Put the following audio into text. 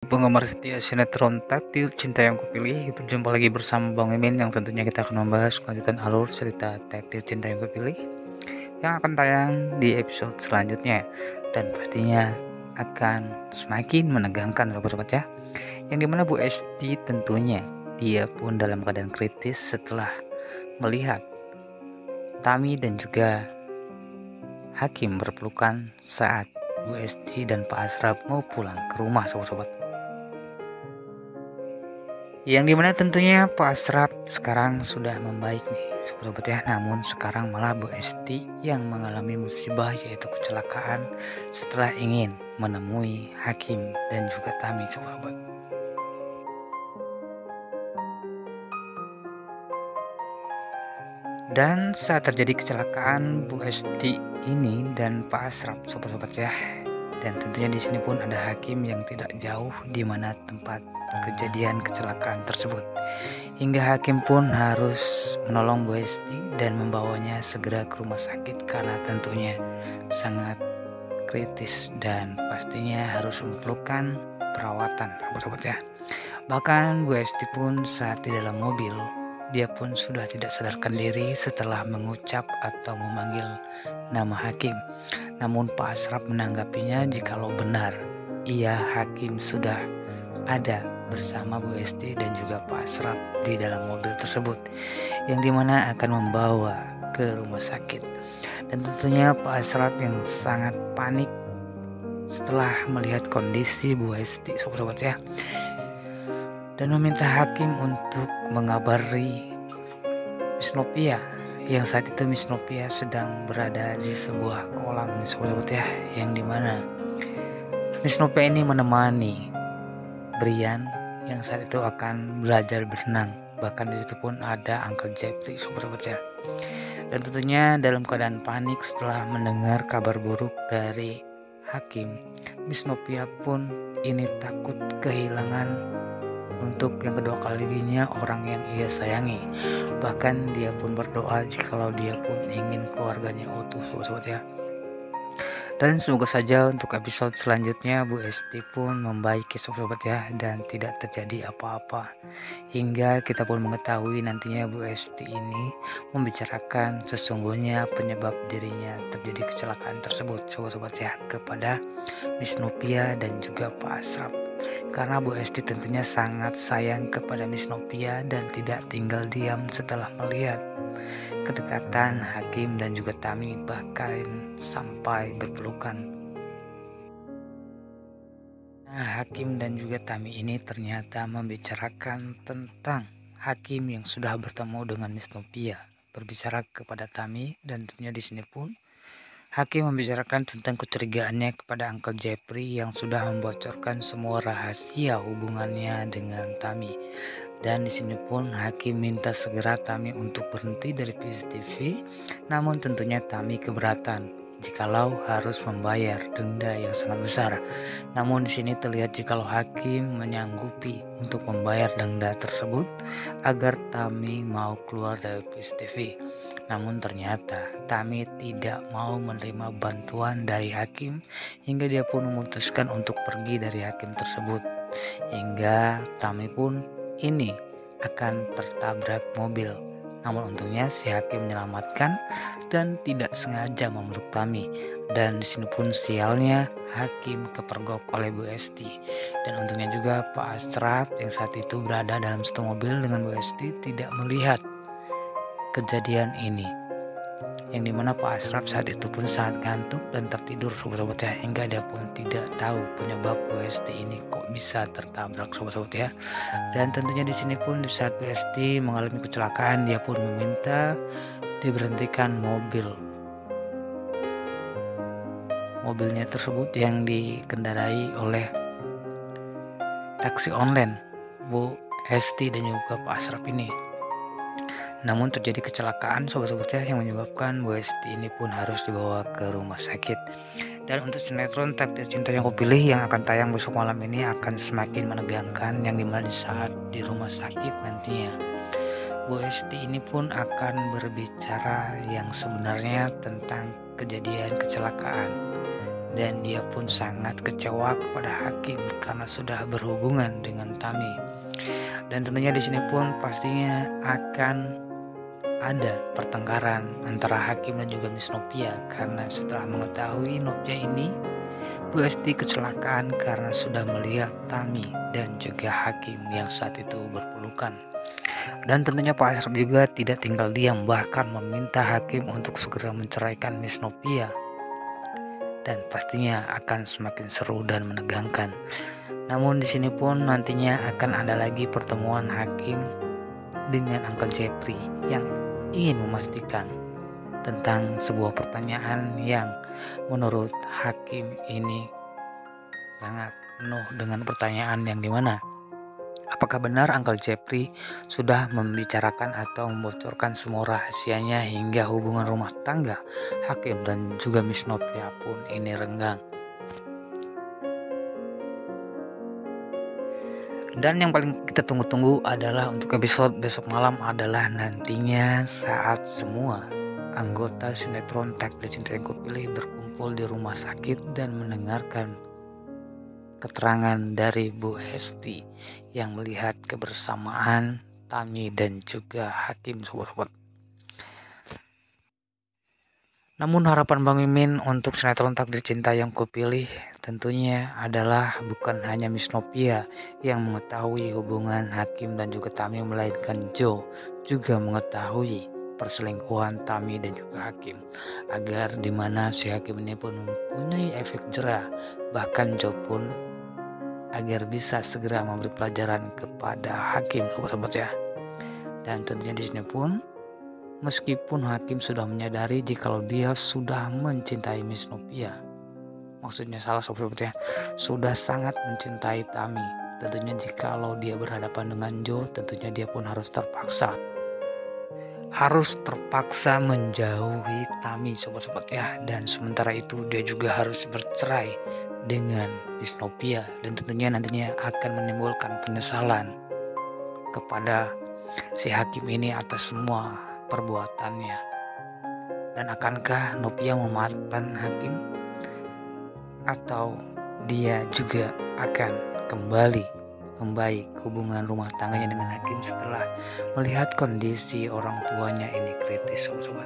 Penggemar setia sinetron Takdir Cinta Yang Kupilih, berjumpa lagi bersama Bang Mimin yang tentunya kita akan membahas kelanjutan alur cerita Takdir Cinta Yang Kupilih yang akan tayang di episode selanjutnya, dan pastinya akan semakin menegangkan sobat-sobat ya, yang dimana Bu Esti tentunya dia pun dalam keadaan kritis setelah melihat Tami dan juga Hakim berpelukan saat Bu Esti dan Pak Asraf mau pulang ke rumah sobat-sobat. Yang dimana tentunya Pak Asraf sekarang sudah membaik nih sobat-sobat ya, namun sekarang malah Bu Esti yang mengalami musibah yaitu kecelakaan setelah ingin menemui Hakim dan juga Tami sobat-sobat. Dan saat terjadi kecelakaan Bu Esti ini dan Pak Asraf sobat-sobat ya, dan tentunya di sini pun ada Hakim yang tidak jauh di mana tempat kejadian kecelakaan tersebut. Hingga Hakim pun harus menolong Bu Esti dan membawanya segera ke rumah sakit karena tentunya sangat kritis dan pastinya harus memerlukan perawatan sobat-sobat ya. Bahkan Bu Esti pun saat di dalam mobil dia pun sudah tidak sadarkan diri setelah mengucap atau memanggil nama Hakim. Namun Pak Asraf menanggapinya jikalau benar ia Hakim sudah ada bersama Bu Esti dan juga Pak Asraf di dalam mobil tersebut, yang dimana akan membawa ke rumah sakit. Dan tentunya Pak Asraf yang sangat panik setelah melihat kondisi Bu Esti sobat-sobat ya, dan meminta Hakim untuk mengabari Miss Nopia, yang saat itu Miss Nopia sedang berada di sebuah kolam sobat-sobat ya, yang dimana Miss Nopia ini menemani Brian yang saat itu akan belajar berenang. Bahkan di situ pun ada Uncle Jeffrey sobat-sobat ya. Dan tentunya dalam keadaan panik setelah mendengar kabar buruk dari Hakim, Miss Nopia pun ini takut kehilangan untuk yang kedua kalinya orang yang ia sayangi. Bahkan dia pun berdoa jikalau dia pun ingin keluarganya utuh sobat-sobat ya. Dan semoga saja untuk episode selanjutnya Bu Esti pun membaiki sobat-sobat ya, dan tidak terjadi apa-apa, hingga kita pun mengetahui nantinya Bu Esti ini membicarakan sesungguhnya penyebab dirinya terjadi kecelakaan tersebut sobat-sobat ya kepada Miss Nopia dan juga Pak Asraf. Karena Bu Esti tentunya sangat sayang kepada Miss Nopia dan tidak tinggal diam setelah melihat kedekatan Hakim dan juga Tami bahkan sampai berpelukan. Nah, Hakim dan juga Tami ini ternyata membicarakan tentang Hakim yang sudah bertemu dengan Miss Nopia berbicara kepada Tami, dan tentunya di sini pun Hakim membicarakan tentang kecurigaannya kepada Uncle Jeffrey yang sudah membocorkan semua rahasia hubungannya dengan Tami. Dan di sini pun Hakim minta segera Tami untuk berhenti dari CCTV, namun tentunya Tami keberatan jikalau harus membayar denda yang sangat besar. Namun di sini terlihat jikalau Hakim menyanggupi untuk membayar denda tersebut agar Tami mau keluar dari CCTV. Namun ternyata Tami tidak mau menerima bantuan dari Hakim, hingga dia pun memutuskan untuk pergi dari Hakim tersebut. Hingga Tami pun ini akan tertabrak mobil. Namun untungnya si Hakim menyelamatkan dan tidak sengaja memeluk Tami. Dan di sini pun sialnya Hakim kepergok oleh Bu Esti. Dan untungnya juga Pak Asraf yang saat itu berada dalam satu mobil dengan Bu Esti tidak melihat kejadian ini, yang dimana Pak Asraf saat itu pun sangat ngantuk dan tertidur sobat-sobat ya, hingga dia pun tidak tahu penyebab Bu Esti ini kok bisa tertabrak sobat-sobat ya. Dan tentunya di sini pun di saat Bu Esti mengalami kecelakaan, dia pun meminta diberhentikan mobilnya tersebut yang dikendarai oleh taksi online Bu Esti dan juga Pak Asraf ini. Namun terjadi kecelakaan sobat-sobat ya, yang menyebabkan Bu Esti ini pun harus dibawa ke rumah sakit. Dan untuk sinetron Takdir Cinta Yang Kupilih yang akan tayang besok malam ini akan semakin menegangkan, yang dimana di saat di rumah sakit nantinya Bu Esti ini pun akan berbicara yang sebenarnya tentang kejadian kecelakaan dan dia pun sangat kecewa kepada hakim karena sudah berhubungan dengan Tami. Dan tentunya di sini pun pastinya akan ada pertengkaran antara hakim dan juga Miss Novia, karena setelah mengetahui Novia ini Bu Hesti kecelakaan karena sudah melihat Tami dan juga hakim yang saat itu berpelukan. Dan tentunya Pak Asraf juga tidak tinggal diam, bahkan meminta hakim untuk segera menceraikan Miss Novia. Dan pastinya akan semakin seru dan menegangkan. Namun di sini pun nantinya akan ada lagi pertemuan hakim dengan Uncle Jeffrey yang ingin memastikan tentang sebuah pertanyaan yang menurut hakim ini sangat penuh dengan pertanyaan, yang dimana apakah benar Uncle Jeffrey sudah membicarakan atau membocorkan semua rahasianya hingga hubungan rumah tangga hakim dan juga Miss Novia pun ini renggang. Dan yang paling kita tunggu-tunggu adalah untuk episode besok malam adalah nantinya saat semua anggota sinetron Takdir Cinta Yang Kupilih berkumpul di rumah sakit dan mendengarkan keterangan dari Bu Hesti yang melihat kebersamaan Tami dan juga hakim, sobat-sobat. Namun harapan Bang Mimin untuk sinetron Takdir Cinta Yang Kupilih tentunya adalah bukan hanya Miss Novia yang mengetahui hubungan hakim dan juga Tami, melainkan Joe juga mengetahui perselingkuhan Tami dan juga hakim, agar dimana si hakim ini pun mempunyai efek jerah, bahkan Joe pun agar bisa segera memberi pelajaran kepada hakim, sobat-sobat ya. Dan tentunya di sini pun meskipun hakim sudah menyadari jikalau dia sudah mencintai Miss Novia, maksudnya salah sobat-sobat ya, sudah sangat mencintai Tami. Tentunya jikalau dia berhadapan dengan Joe, tentunya dia pun harus terpaksa menjauhi Tami, sobat-sobat ya. Dan sementara itu dia juga harus bercerai dengan Miss Novia, dan tentunya nantinya akan menimbulkan penyesalan kepada si hakim ini atas semua perbuatannya. Dan akankah Novia memaafkan hakim, atau dia juga akan kembali membaik hubungan rumah tangganya dengan hakim setelah melihat kondisi orang tuanya ini kritis, sobat-sobat.